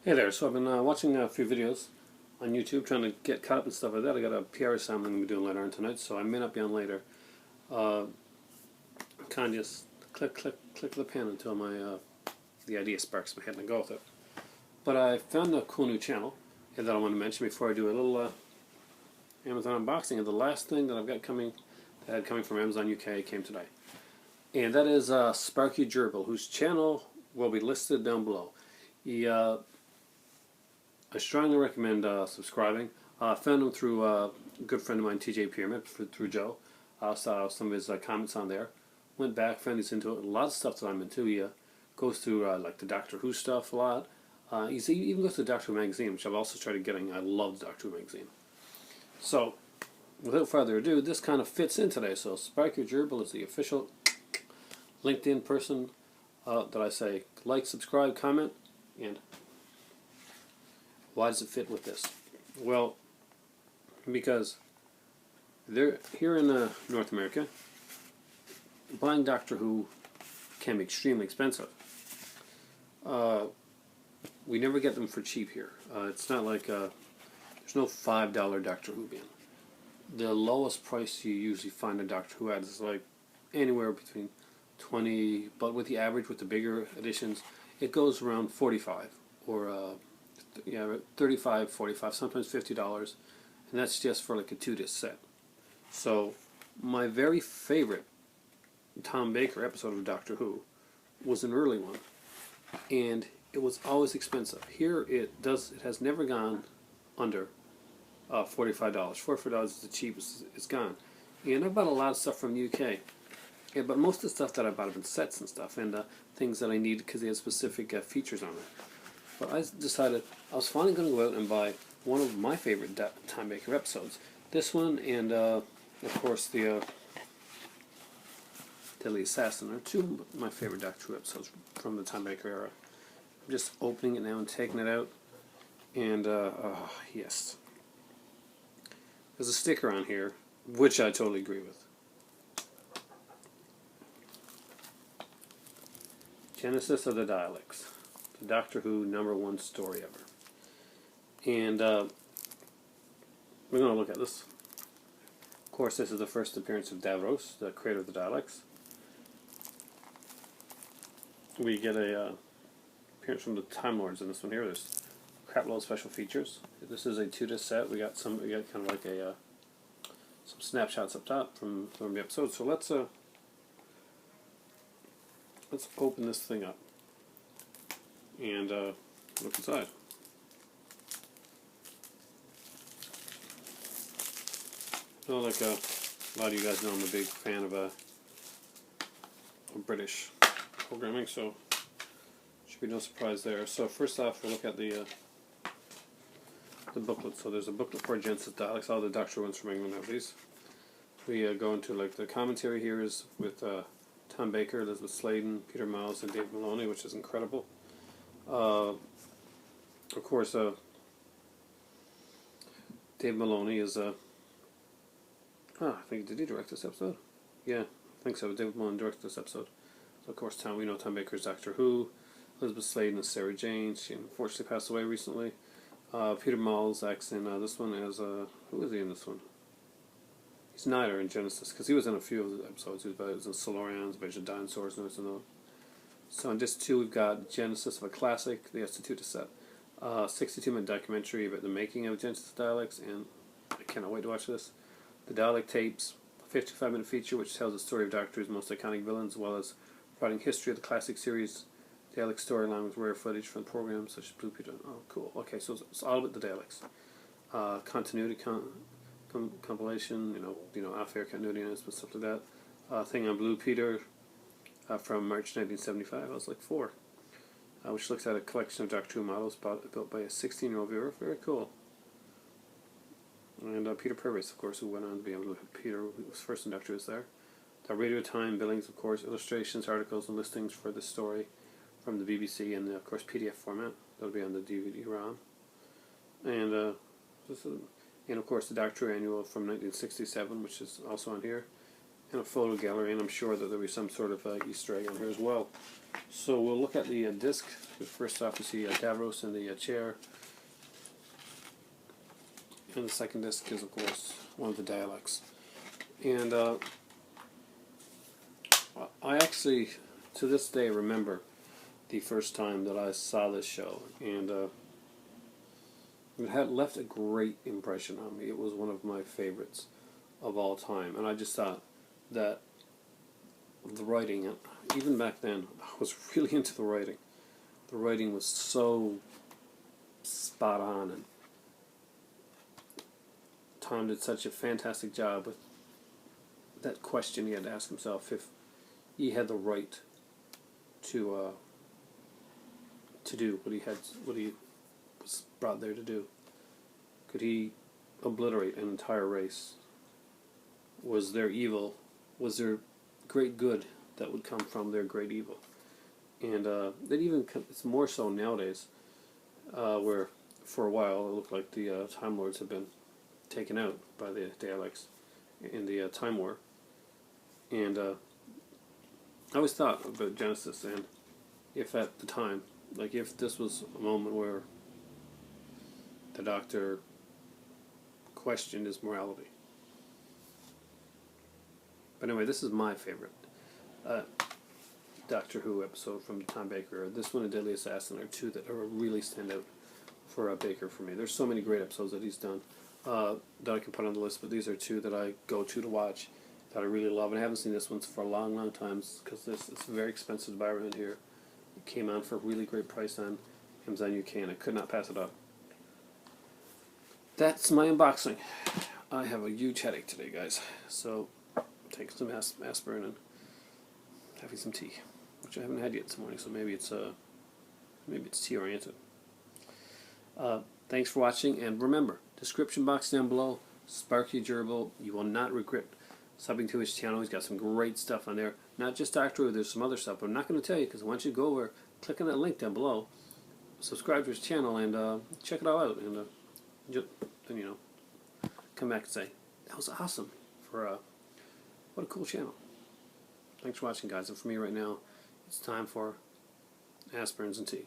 Hey there, so I've been watching a few videos on YouTube trying to get caught up and stuff like that. I got a PR assignment I'm going to be doing later on tonight, so I may not be on later. Kind of just click the pen until the idea sparks my head and I go with it. But I found a cool new channel that I want to mention before I do a little Amazon unboxing. And the last thing that I've got coming from Amazon UK came today. And that is Sparky Gerbil, whose channel will be listed down below. I strongly recommend subscribing. I found him through a good friend of mine, TJ Pyramid, through Joe. I saw some of his comments on there. Went back, found he's into a lot of stuff that I'm into. He goes through like the Doctor Who stuff a lot. He even goes to the Doctor Who magazine, which I've also started getting. I love the Doctor Who magazine. So, without further ado, this kind of fits in today. So, Sparky Gerbil is the official LinkedIn person that I say like, subscribe, comment, and why does it fit with this? Well, because they're here in North America, buying Doctor Who can be extremely expensive. We never get them for cheap here. It's not like there's no $5 Doctor Who bin. The lowest price you usually find a Doctor Who at is like anywhere between 20, but with the average, with the bigger editions, it goes around 45 or 35, 45, sometimes $50, and that's just for like a 2-disc set. So my very favorite Tom Baker episode of Doctor Who was an early one, and it was always expensive. Here it has never gone under $45. $45 is the cheapest it's gone. And I bought a lot of stuff from the UK. Yeah, but most of the stuff that I bought have been sets and stuff, and things that I need because they had specific features on it. But I decided I was finally going to go out and buy one of my favorite Tom Baker episodes. This one and, of course, the Deadly Assassin are two of my favorite Doctor Who episodes from the Tom Baker era. I'm just opening it now and taking it out. And, yes. There's a sticker on here, which I totally agree with. Genesis of the Daleks. The Doctor Who #1 story ever. And we're going to look at this. Of course, this is the first appearance of Davros, the creator of the Daleks. We get a appearance from the Time Lords in this one here. There's a crap load of special features. This is a 2-disc set. We got kind of like some snapshots up top from the episode. So let's open this thing up and look inside. Well, like a lot of you guys know, I'm a big fan of British programming, so should be no surprise there. So first off, we'll look at the booklet. So there's a booklet for Genesis Daleks, all the Doctor ones from England nowadays. We go into like the commentary here is with Tom Baker, Elizabeth Sladen, Peter Miles, and David Maloney, which is incredible. Of course, Dave Maloney is I think, did he direct this episode? Yeah, I think so. David Maloney directed this episode. So of course, we know Tom Baker's Doctor Who. Elizabeth Sladen is Sarah Jane. She unfortunately passed away recently. Peter Miles acts in this one as who is he in this one? He's Nyder in Genesis, because he was in a few of the episodes. He was in Solarians, Vision of Dinosaurs, and those. So in disc 2, we've got Genesis of a classic, the S2 set. 62-minute documentary about the making of Genesis Daleks, and I cannot wait to watch this. The Dalek Tapes, a 55-minute feature which tells the story of Doctor Who's most iconic villains, as well as providing history of the classic series Dalek storyline with rare footage from programs such as Blue Peter. Oh, cool. Okay, so it's all about the Daleks. Continuity compilation, off-air continuity announcements, stuff like that. Thing on Blue Peter from March 1975. I was like 4. Which looks at a collection of Doctor Who models built by a 16-year-old viewer. Very cool. And Peter Purvis, of course, who went on to be able to Peter, who was first in Doctor Who, is there. The Radio Time billings, of course, illustrations, articles, and listings for this story from the BBC and, of course, PDF format. That'll be on the DVD-ROM. And, of course, the Doctor Who Annual from 1967, which is also on here. and a photo gallery, and I'm sure that there'll be some sort of Easter egg on here as well. So we'll look at the disc. First off, we see Davros in the chair, and the second disc is, of course, one of the Daleks. And I actually, to this day, remember the first time that I saw this show, and it had left a great impression on me. It was one of my favorites of all time, and I just thought that the writing, even back then, I was really into the writing. The writing was so spot on, and Tom did such a fantastic job with that question he had to ask himself: if he had the right to do what he was brought there to do, could he obliterate an entire race? Was there evil? Was there great good that would come from their great evil? And that even it's more so nowadays, where for a while it looked like the Time Lords have been taken out by the Daleks in the Time War. And I always thought about Genesis, and if at the time, like if this was a moment where the Doctor questioned his morality. But anyway, this is my favorite Doctor Who episode from Tom Baker. This one and Deadly Assassin are two that are really stand out for Baker for me. There's so many great episodes that he's done that I can put on the list, but these are two that I go to watch that I really love. And I haven't seen this one for a long, long time because it's very expensive to buy around here. It came on for a really great price on Amazon UK, and I could not pass it up. That's my unboxing. I have a huge headache today, guys, so taking some aspirin and having some tea, which I haven't had yet this morning, so maybe it's tea oriented. Thanks for watching, and remember, description box down below, Sparky Gerbil. You will not regret subbing to his channel. He's got some great stuff on there. Not just Doctor Who, there's some other stuff, but I'm not going to tell you because I want you to go over, click on that link down below, subscribe to his channel, and check it all out. And then, you know, come back and say, that was awesome. What a cool channel. Thanks for watching, guys. And for me right now, it's time for aspirins and tea.